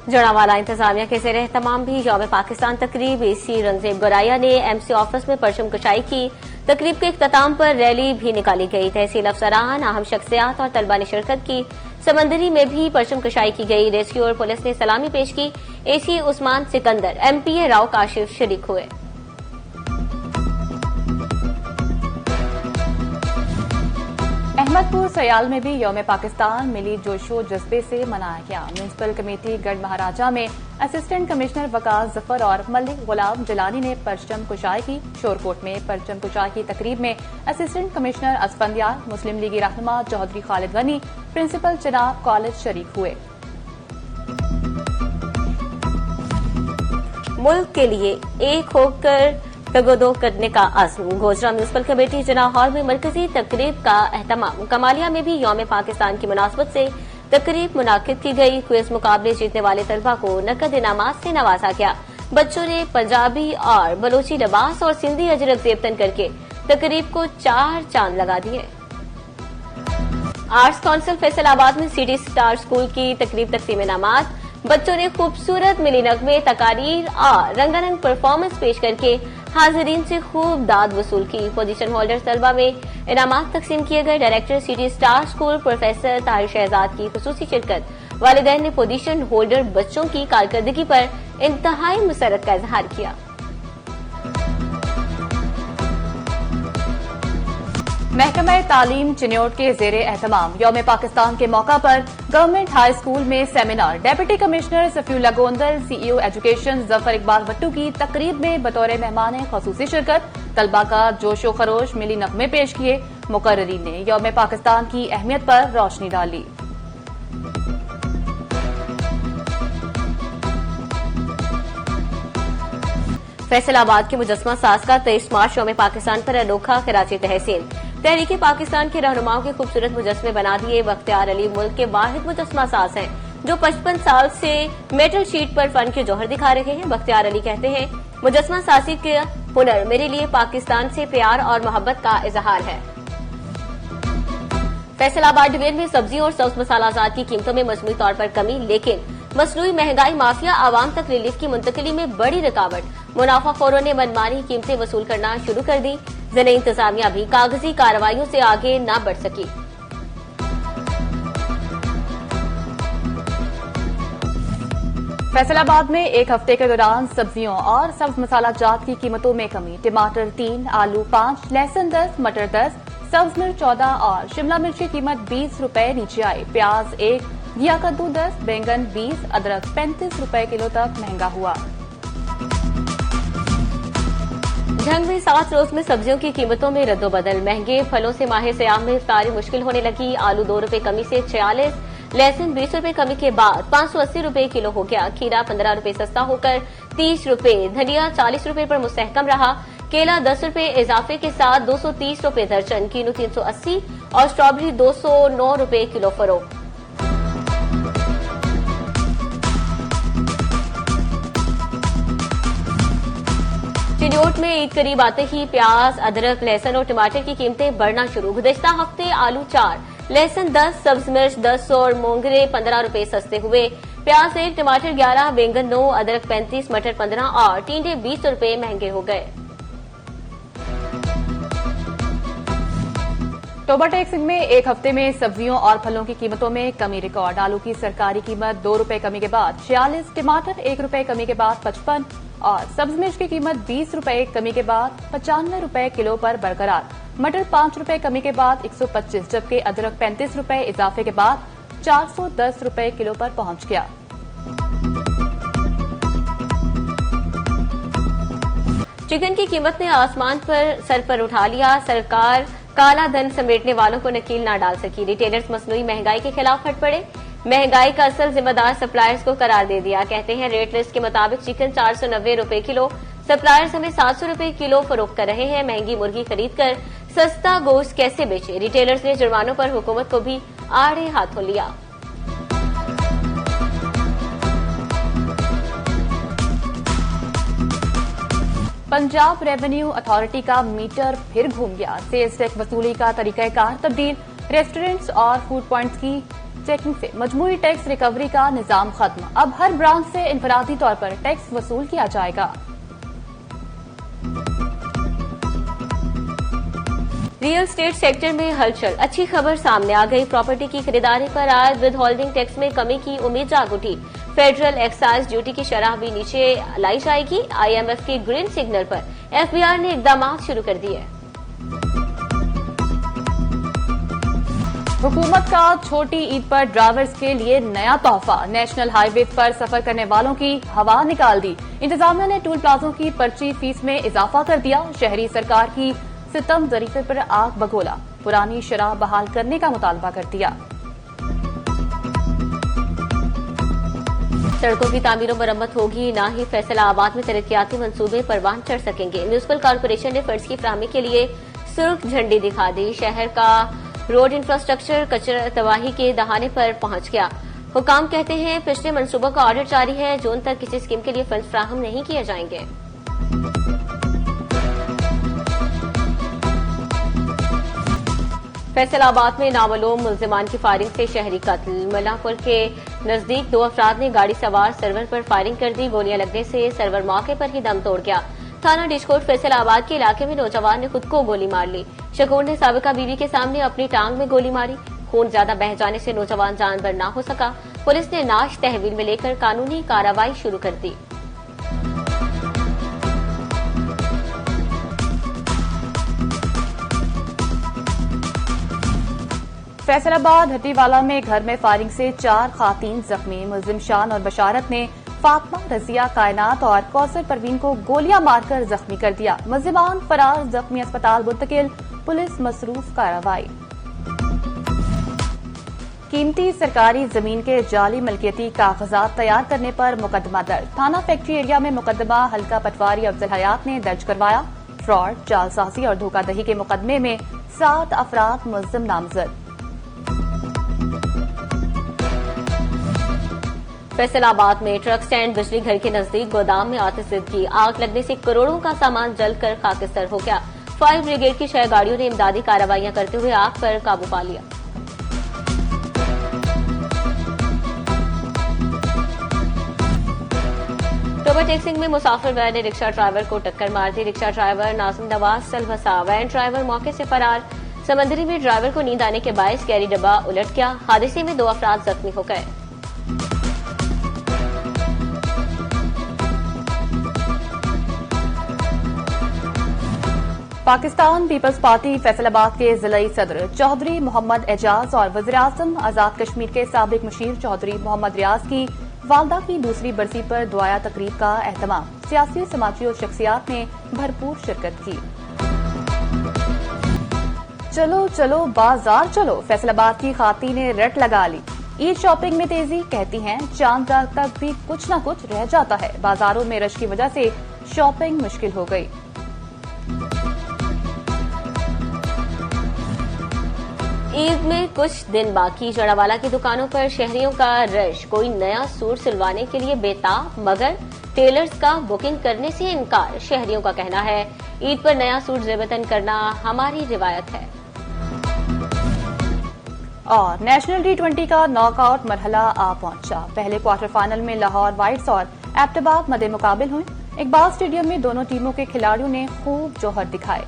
जड़ावाला इंतजामिया के ज़ेरे एहतमाम भी यौम पाकिस्तान तकरीब एसी रंगजेब गोराया ने एमसी ऑफिस में परचम कुशाई की। तकरीब के इख्तिताम पर रैली भी निकाली गई। तहसील अफसरान, अहम शख्सियात और तलबा ने शिरकत की। समंदरी में भी परचम कुशाई की गई। रेस्क्यू और पुलिस ने सलामी पेश की। एसी उस्मान सिकंदर, एमपीए राव काशिफ शरीक हुए। अहमदपुर सयाल में भी यौम पाकिस्तान मिली जोशो जज्बे से मनाया गया। म्यूनिसिपल कमेटी गढ़ महाराजा में असिस्टेंट कमिश्नर वकास जफर और मलिक गुलाम जलानी ने परचम कुशाई की। शोरकोट में परचम कुशाई की तकरीब में असिस्टेंट कमिश्नर असफंदियार, मुस्लिम लीगी रहनुमा चौधरी खालिद गनी, प्रिंसिपल चिनाब कॉलेज शरीक हुए। मुल्क के लिए एक होकर तगोदो करने का आज़म। गोजरा म्यूनिसिपल कमेटी जिना हॉल में मरकजी तकरीब का एहतमाम। कमालिया में भी यौम पाकिस्तान की मुनासबत से तकरीब मुनाकिद की गई। क्विज मुकाबले जीतने वाले तलबा को नकद इनामात से नवाजा गया। बच्चों ने पंजाबी और बलोची लिबास और सिंधी अजरक ज़ेबतन करके तकरीब को 4 चांद लगा दिए। आर्ट्स काउंसिल फैसलाबाद में सिटी स्टार स्कूल की तकरीब तकसीम इनामात। बच्चों ने खूबसूरत मिली नगमे, तकारीर और रंगारंग परफॉर्मेंस पेश करके हाजिरीन से खूब दाद वसूल की। पोजीशन होल्डर तलबा में इनामात तकसीम किए गए। Director City Star School professor Tahir Shahzad की खुसूसी शिरकत। वालिदैन ने पोजीशन होल्डर बच्चों की कारकर्दगी पर इंतहाई मुसरत का इजहार किया। महकमा तालीम चिन्योट के ज़ेरे एहतमाम यौम पाकिस्तान के मौका पर गवर्नमेंट हाई स्कूल में seminar. Deputy commissioner Safiullah Gondal, CEO education Zafar Iqbal Bhattu की तकरीब में बतौर मेहमान खसूसी शिरकत। तलबा का जोशो खरोश मिली नगमे पेश किए। मुकर्रीन ने यौम पाकिस्तान की अहमियत पर रोशनी डाली। फैसलाबाद के मुजस्मा साज का 23 मार्च यौम पाकिस्तान पर अनोखा कराची तहसीन। तहरीके पाकिस्तान के रहनुमाओं के खूबसूरत मुजस्मे बना दिए। बख्तियार अली मुल्क के वाहिद मुजस्मा साज हैं जो 55 साल से मेटल शीट पर फन के जौहर दिखा रहे हैं। बख्तियार अली कहते हैं, मुजस्मा साजी के हुनर मेरे लिए पाकिस्तान से प्यार और मोहब्बत का इजहार है। फैसलाबाद डिवीजन में सब्जियों और सब्ज मसालाजात की कीमतों में मजमूई तौर पर कमी, लेकिन मसनूई महंगाई माफिया आवाम तक रिलीफ की मुंतकिली में बड़ी रुकावट। मुनाफाखोरों ने मनमानी कीमतें वसूल करना शुरू कर दी। ज़िले इंतजामिया भी कागजी कार्रवाइयों से आगे न बढ़ सकी। फैसलाबाद में एक हफ्ते के दौरान सब्जियों और सब्ज मसाला जात की कीमतों में कमी। टमाटर 3, आलू 5, लहसुन 10, मटर 10, सब्ज मिर्च 14 और शिमला मिर्च की कीमत 20 रुपए नीचे आई। प्याज 1, घिया कद्दू 10, बैंगन 20, अदरक 35 रुपए किलो तक महंगा हुआ। जंग में 7 रोज में सब्जियों की कीमतों में रद्दोबदल। महंगे फलों से माह सियाम में इफ्तारी मुश्किल होने लगी। आलू 2 रुपए कमी से 46, लहसुन 20 रुपए कमी के बाद 580 रुपए किलो हो गया। खीरा 15 रुपए सस्ता होकर 30 रुपए, धनिया 40 रुपए पर मुस्तहकम रहा। केला 10 रुपए इजाफे के साथ 230 रुपए दर्जन, कीनू 380 और स्ट्रॉबेरी 209 रुपए किलो फरोख्त। चिन्योट में ईद करीब आते ही प्याज, अदरक, लहसुन और टमाटर की कीमतें बढ़ना शुरू। गुज़िश्ता हफ्ते आलू 4, लहसुन 10, सब्ज मिर्च 10 और मोंगरे 15 रुपए सस्ते हुए। प्याज 1, टमाटर 11, बैंगन 9, अदरक 35, मटर 15 और टींडे 20 रुपए महंगे हो गए। टोबा टैक्स में एक हफ्ते में सब्जियों और फलों की कीमतों में कमी रिकॉर्ड। आलू की सरकारी कीमत 2 रुपए कमी के बाद 46, टमाटर 1 रुपए कमी के बाद 55 और सब्ज मिर्च की कीमत 20 रुपए कमी के बाद 95 रुपए किलो पर बरकरार। मटर 5 रुपए कमी के बाद 125, जबकि अदरक 35 रुपए इजाफे के बाद 410 रुपए किलो पर पहुंच गया। चिकन की कीमत ने आसमान पर सर पर उठा लिया। सरकार काला धन समेटने वालों को नकील न डाल सकी। रिटेलर्स मसनूई महंगाई के खिलाफ हट पड़े। महंगाई का असल जिम्मेदार सप्लायर्स को करार दे दिया। कहते हैं, रेट लिस्ट के मुताबिक चिकन 490 रुपए किलो, सप्लायर्स हमें 700 रुपए किलो फरोख्त कर रहे हैं। महंगी मुर्गी खरीदकर सस्ता गोश्त कैसे बेचे? रिटेलर्स ने जुर्मानों पर हुकूमत को भी आड़े हाथों लिया। पंजाब रेवेन्यू अथॉरिटी का मीटर फिर घूम गया। सेल्स टैक्स वसूली का तरीकाकार तब्दील। रेस्टोरेंट्स और फूड पॉइंट्स की चेकिंग से मजमूई टैक्स रिकवरी का निजाम खत्म। अब हर ब्रांच से इनफरादी तौर पर टैक्स वसूल किया जाएगा। रियल एस्टेट सेक्टर में हलचल, अच्छी खबर सामने आ गई। प्रॉपर्टी की खरीदारी पर आज विद होल्डिंग टैक्स में कमी की उम्मीद जाग उठी। फेडरल एक्साइज ड्यूटी की शरह भी नीचे लाई जाएगी। IMF के ग्रीन सिग्नल पर FBR ने इकदाम शुरू कर दिए। हुकूमत का छोटी ईद पर ड्राइवर्स के लिए नया तोहफा, नेशनल हाईवे पर सफर करने वालों की हवा निकाल दी। इंतजामिया ने टूल प्लाजों की पर्ची फीस में इजाफा कर दिया। शहरी सरकार की सितम जरीफे पर आग बगोला, पुरानी शराह बहाल करने का मुतालबा कर दिया। सड़कों की तामीर और मरम्मत होगी, न ही फैसलाबाद में तरक्याती मंसूबे परवान चढ़ सकेंगे। म्यूनिसिपल कॉर्पोरेशन ने फंड्स की फराहमी के लिए सुर्ख झंडी दिखा दी। शहर का रोड इंफ्रास्ट्रक्चर कचरा तबाही के दहाने पर पहुंच गया। हुकाम कहते हैं पिछले मंसूबों का ऑडिट जारी है, जून तक किसी स्कीम के लिए फंड्स फराहम नहीं किए जाएंगे। फैसलाबाद में नामालूम मुल्जिमान की फायरिंग से शहरी कत्ल। मल्लापुर के नजदीक 2 अफराद ने गाड़ी सवार सर्वर पर फायरिंग कर दी। गोलियां लगने से सर्वर मौके पर ही दम तोड़ गया। थाना डिशकोट फैसलाबाद के इलाके में नौजवान ने खुद को गोली मार ली। शकूर ने साबिका बीवी के सामने अपनी टांग में गोली मारी। खून ज्यादा बह जाने से नौजवान जानबर न हो सका। पुलिस ने नाश तहवील में लेकर कानूनी कार्रवाई शुरू कर दी। फैसलाबाद हट्टीवाला में घर में फायरिंग से 4 खातीन जख्मी। मुल्जिम शान और बशारत ने फातिमा, रजिया, कायनात और कौसर परवीन को गोलियां मारकर जख्मी कर दिया। मुल्जिमान फरार, जख्मी अस्पताल मुंतकिल, पुलिस मसरूफ कार्रवाई। कीमती सरकारी जमीन के जाली मलकियती कागजात तैयार करने पर मुकदमा दर्ज। थाना फैक्ट्री एरिया में मुकदमा हल्का पटवारी अफजल हयात ने दर्ज करवाया। फ्रॉड, जालसाजी और धोखाधड़ी के मुकदमे में 7 अफराद मुल्जिम नामजद। फैसलाबाद में ट्रक स्टैंड बिजली घर के नजदीक गोदाम में आतिशबाजी, आग लगने से करोड़ों का सामान जलकर खाकिस्तर हो गया। फायर ब्रिगेड की 6 गाड़ियों ने इमदादी कार्रवाइयां करते हुए आग पर काबू पा लिया। ओवरटेक्सिंग में मुसाफिर वैन ने रिक्शा ड्राइवर को टक्कर मार दी। रिक्शा ड्राइवर नाजिम नवाज चलभसा, वैन ड्राइवर मौके से फरार। समंदरी में ड्राइवर को नींद आने के बायस कैरी डब्बा उलट गया। हादसे में 2 अफराद जख्मी हो गए। पाकिस्तान पीपल्स पार्टी फैसलाबाद के जिलाई सदर चौधरी मोहम्मद एजाज और वज़ीर-ए-आज़म आजाद कश्मीर के साबिक मुशीर चौधरी मोहम्मद रियाज की वालदा की दूसरी बरसी पर दुआया तकरीब का एहतमाम। सियासी, समाजी और शख्सियात ने भरपूर शिरकत की। चलो चलो बाजार चलो, फैसलाबाद की खातीने रट लगा ली। ईद शॉपिंग में तेजी, कहती हैं चांद रात तक भी कुछ न कुछ रह जाता है। बाजारों में रश की वजह से शॉपिंग मुश्किल हो गई। ईद में कुछ दिन बाकी, जड़ावाला की दुकानों पर शहरियों का रश। कोई नया सूट सिलवाने के लिए बेताब, मगर टेलर्स का बुकिंग करने से इनकार। शहरियों का कहना है ईद पर नया सूट ज़ेबतन करना हमारी रिवायत है। और नेशनल T20 का नॉकआउट मरहला आ पहुंचा। पहले क्वार्टर फाइनल में लाहौर वाइट्स और एबटाबाद मद्दे मुकाबिल हुए। इकबाल स्टेडियम में दोनों टीमों के खिलाड़ियों ने खूब जौहर दिखाए।